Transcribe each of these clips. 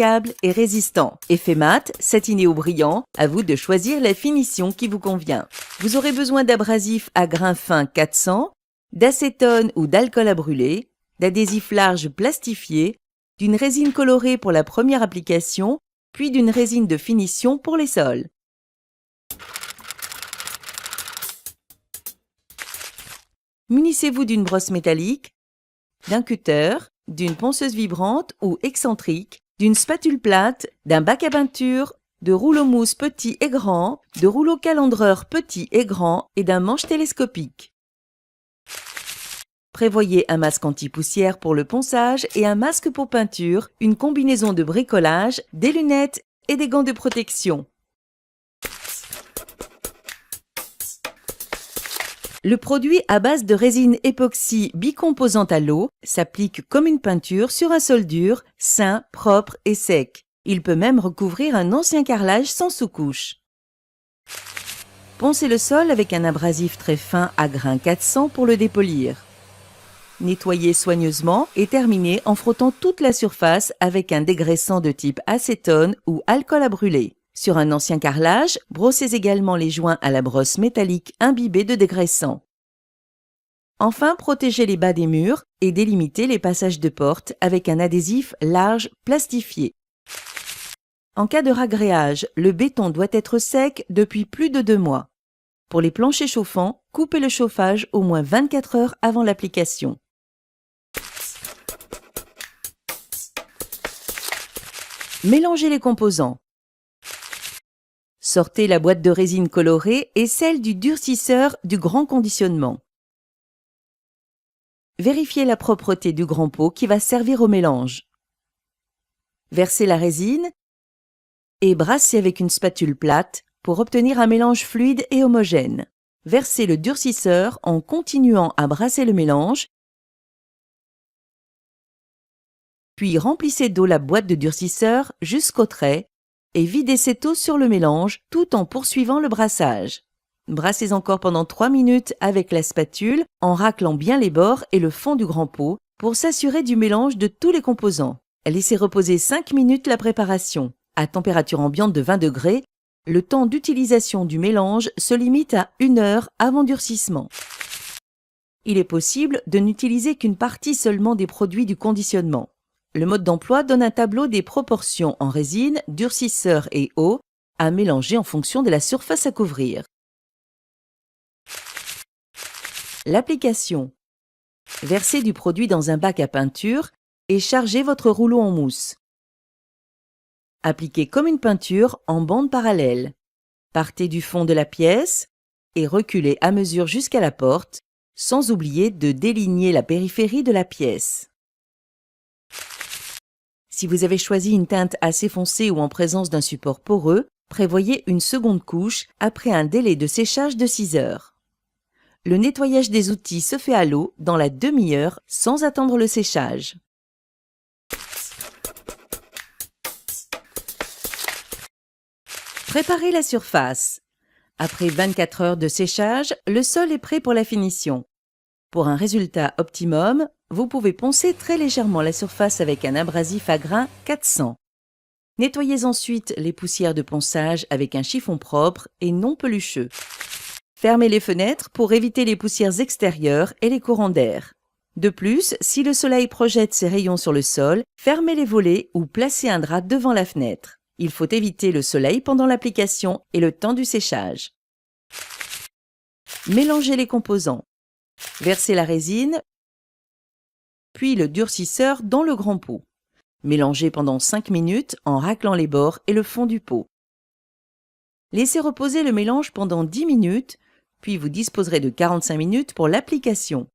imperméable et résistant. Effet mat, satiné ou brillant, à vous de choisir la finition qui vous convient. Vous aurez besoin d'abrasifs à grains fins 400, d'acétone ou d'alcool à brûler, d'adhésifs larges plastifiés, d'une résine colorée pour la première application, puis d'une résine de finition pour les sols. Munissez-vous d'une brosse métallique, d'un cutter, d'une ponceuse vibrante ou excentrique, d'une spatule plate, d'un bac à peinture, de rouleaux mousse petits et grands, de rouleaux calandreurs petits et grands et d'un manche télescopique. Prévoyez un masque anti-poussière pour le ponçage et un masque pour peinture, une combinaison de bricolage, des lunettes et des gants de protection. Le produit à base de résine époxy bicomposante à l'eau s'applique comme une peinture sur un sol dur, sain, propre et sec. Il peut même recouvrir un ancien carrelage sans sous-couche. Poncez le sol avec un abrasif très fin à grains 400 pour le dépolir. Nettoyez soigneusement et terminez en frottant toute la surface avec un dégraissant de type acétone ou alcool à brûler. Sur un ancien carrelage, brossez également les joints à la brosse métallique imbibée de dégraissant. Enfin, protégez les bas des murs et délimitez les passages de porte avec un adhésif large plastifié. En cas de ragréage, le béton doit être sec depuis plus de 2 mois. Pour les planchers chauffants, coupez le chauffage au moins 24 heures avant l'application. Mélangez les composants. Sortez la boîte de résine colorée et celle du durcisseur du grand conditionnement. Vérifiez la propreté du grand pot qui va servir au mélange. Versez la résine et brassez avec une spatule plate pour obtenir un mélange fluide et homogène. Versez le durcisseur en continuant à brasser le mélange, puis remplissez d'eau la boîte de durcisseur jusqu'au trait et videz cette eau sur le mélange tout en poursuivant le brassage. Brassez encore pendant 3 minutes avec la spatule en raclant bien les bords et le fond du grand pot pour s'assurer du mélange de tous les composants. Laissez reposer 5 minutes la préparation. À température ambiante de 20 degrés, le temps d'utilisation du mélange se limite à 1 heure avant durcissement. Il est possible de n'utiliser qu'une partie seulement des produits du conditionnement. Le mode d'emploi donne un tableau des proportions en résine, durcisseur et eau à mélanger en fonction de la surface à couvrir. L'application. Versez du produit dans un bac à peinture et chargez votre rouleau en mousse. Appliquez comme une peinture en bande parallèle. Partez du fond de la pièce et reculez à mesure jusqu'à la porte, sans oublier de déligner la périphérie de la pièce. Si vous avez choisi une teinte assez foncée ou en présence d'un support poreux, prévoyez une seconde couche après un délai de séchage de 6 heures. Le nettoyage des outils se fait à l'eau dans la demi-heure sans attendre le séchage. Préparez la surface. Après 24 heures de séchage, le sol est prêt pour la finition. Pour un résultat optimum, vous pouvez poncer très légèrement la surface avec un abrasif à grains 400. Nettoyez ensuite les poussières de ponçage avec un chiffon propre et non pelucheux. Fermez les fenêtres pour éviter les poussières extérieures et les courants d'air. De plus, si le soleil projette ses rayons sur le sol, fermez les volets ou placez un drap devant la fenêtre. Il faut éviter le soleil pendant l'application et le temps du séchage. Mélangez les composants. Versez la résine, puis le durcisseur dans le grand pot. Mélangez pendant 5 minutes en raclant les bords et le fond du pot. Laissez reposer le mélange pendant 10 minutes, puis vous disposerez de 45 minutes pour l'application.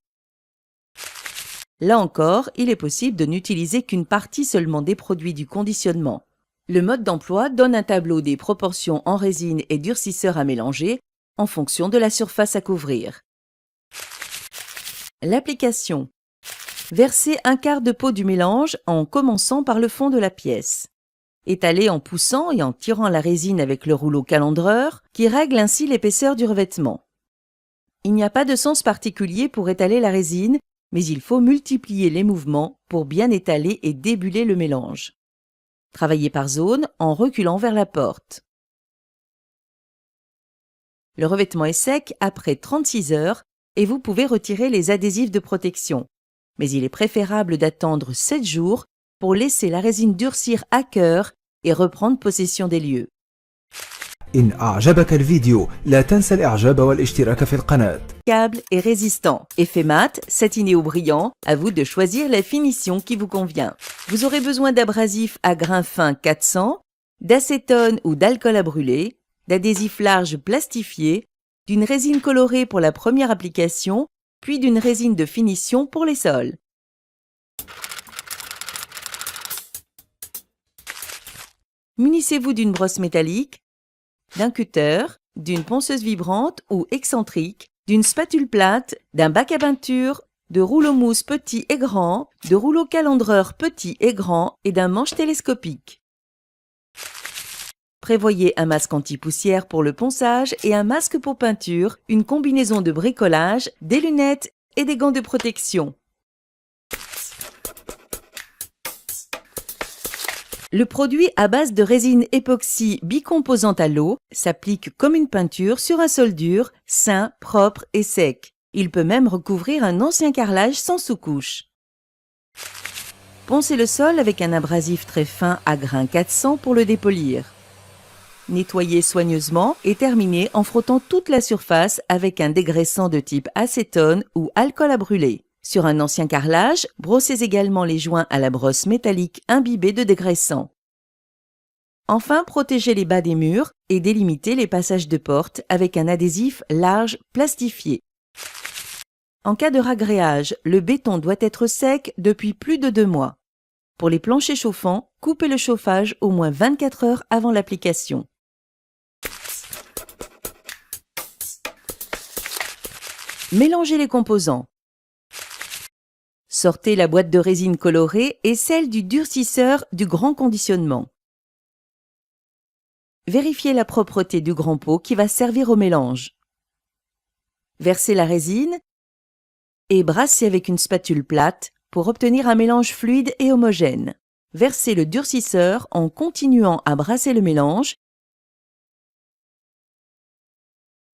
Là encore, il est possible de n'utiliser qu'une partie seulement des produits du conditionnement. Le mode d'emploi donne un tableau des proportions en résine et durcisseur à mélanger en fonction de la surface à couvrir. L'application. Versez un quart de pot du mélange en commençant par le fond de la pièce. Étalez en poussant et en tirant la résine avec le rouleau calandreur qui règle ainsi l'épaisseur du revêtement. Il n'y a pas de sens particulier pour étaler la résine, mais il faut multiplier les mouvements pour bien étaler et débuller le mélange. Travaillez par zone en reculant vers la porte. Le revêtement est sec après 36 heures et vous pouvez retirer les adhésifs de protection. Mais il est préférable d'attendre 7 jours pour laisser la résine durcir à cœur et reprendre possession des lieux. إن أعجبك الفيديو لا تنسى الإعجاب والاشتراك في القناة. Câble et résistant. Effet mat, satiné ou brillant, à vous de choisir la finition qui vous convient. Vous aurez besoin d'abrasifs à grains fins 400, d'acétone ou d'alcool à brûler, d'adhésifs larges plastifiés, d'une résine colorée pour la première application, puis d'une résine de finition pour les sols. Munissez-vous d'une brosse métallique, d'un cutter, d'une ponceuse vibrante ou excentrique, d'une spatule plate, d'un bac à peinture, de rouleaux mousse petits et grands, de rouleaux calandreurs petits et grands et d'un manche télescopique. Prévoyez un masque anti-poussière pour le ponçage et un masque pour peinture, une combinaison de bricolage, des lunettes et des gants de protection. Le produit à base de résine époxy bicomposante à l'eau s'applique comme une peinture sur un sol dur, sain, propre et sec. Il peut même recouvrir un ancien carrelage sans sous-couche. Poncez le sol avec un abrasif très fin à grains 400 pour le dépolir. Nettoyez soigneusement et terminez en frottant toute la surface avec un dégraissant de type acétone ou alcool à brûler. Sur un ancien carrelage, brossez également les joints à la brosse métallique imbibée de dégraissant. Enfin, protégez les bas des murs et délimitez les passages de porte avec un adhésif large plastifié. En cas de ragréage, le béton doit être sec depuis plus de 2 mois. Pour les planchers chauffants, coupez le chauffage au moins 24 heures avant l'application. Mélangez les composants. Sortez la boîte de résine colorée et celle du durcisseur du grand conditionnement. Vérifiez la propreté du grand pot qui va servir au mélange. Versez la résine et brassez avec une spatule plate pour obtenir un mélange fluide et homogène. Versez le durcisseur en continuant à brasser le mélange,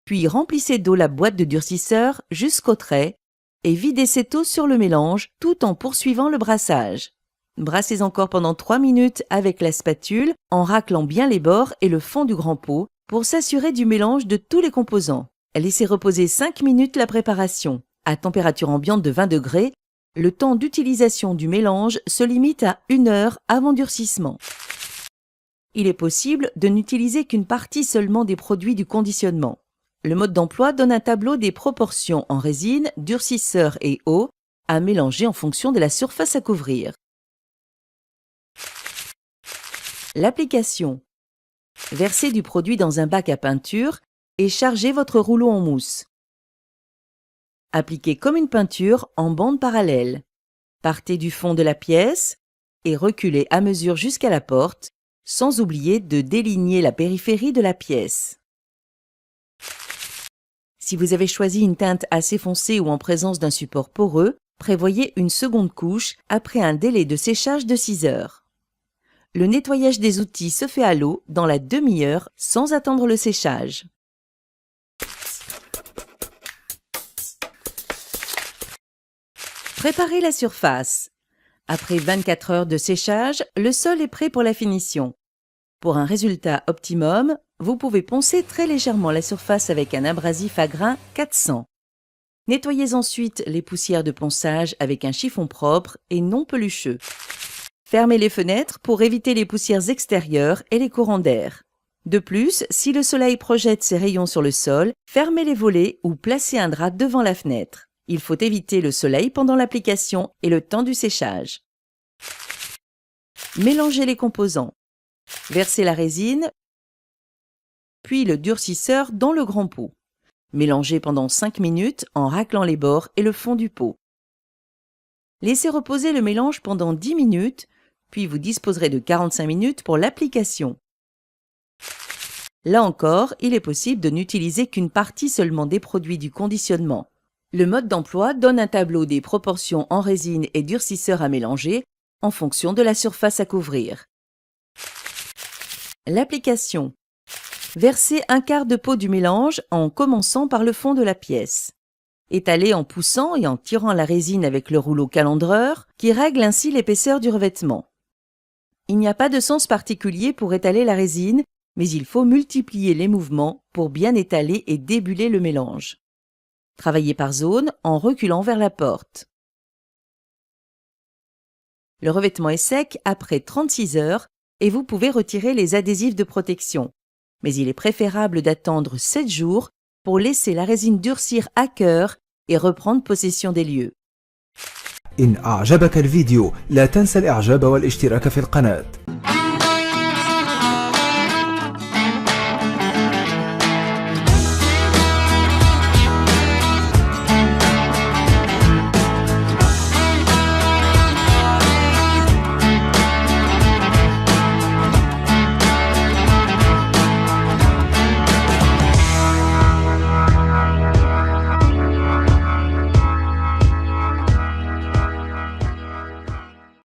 puis remplissez d'eau la boîte de durcisseur jusqu'au trait et videz cette eau sur le mélange tout en poursuivant le brassage. Brassez encore pendant 3 minutes avec la spatule en raclant bien les bords et le fond du grand pot pour s'assurer du mélange de tous les composants. Laissez reposer 5 minutes la préparation. À température ambiante de 20 degrés, le temps d'utilisation du mélange se limite à 1 heure avant durcissement. Il est possible de n'utiliser qu'une partie seulement des produits du conditionnement. Le mode d'emploi donne un tableau des proportions en résine, durcisseur et eau à mélanger en fonction de la surface à couvrir. L'application. Versez du produit dans un bac à peinture et chargez votre rouleau en mousse. Appliquez comme une peinture en bande parallèle. Partez du fond de la pièce et reculez à mesure jusqu'à la porte, sans oublier de déligner la périphérie de la pièce. Si vous avez choisi une teinte assez foncée ou en présence d'un support poreux, prévoyez une seconde couche après un délai de séchage de 6 heures. Le nettoyage des outils se fait à l'eau dans la demi-heure sans attendre le séchage. Préparez la surface. Après 24 heures de séchage, le sol est prêt pour la finition. Pour un résultat optimum, vous pouvez poncer très légèrement la surface avec un abrasif à grains 400. Nettoyez ensuite les poussières de ponçage avec un chiffon propre et non pelucheux. Fermez les fenêtres pour éviter les poussières extérieures et les courants d'air. De plus, si le soleil projette ses rayons sur le sol, fermez les volets ou placez un drap devant la fenêtre. Il faut éviter le soleil pendant l'application et le temps du séchage. Mélangez les composants. Versez la résine, puis le durcisseur dans le grand pot. Mélangez pendant 5 minutes en raclant les bords et le fond du pot. Laissez reposer le mélange pendant 10 minutes, puis vous disposerez de 45 minutes pour l'application. Là encore, il est possible de n'utiliser qu'une partie seulement des produits du conditionnement. Le mode d'emploi donne un tableau des proportions en résine et durcisseur à mélanger en fonction de la surface à couvrir. L'application. Versez un quart de pot du mélange en commençant par le fond de la pièce. Étalez en poussant et en tirant la résine avec le rouleau calandreur qui règle ainsi l'épaisseur du revêtement. Il n'y a pas de sens particulier pour étaler la résine, mais il faut multiplier les mouvements pour bien étaler et débuller le mélange. Travaillez par zone en reculant vers la porte. Le revêtement est sec après 36 heures et vous pouvez retirer les adhésifs de protection. Mais il est préférable d'attendre 7 jours pour laisser la résine durcir à cœur et reprendre possession des lieux. إن أعجبك الفيديو لا تنسى الإعجاب والاشتراك في القناة.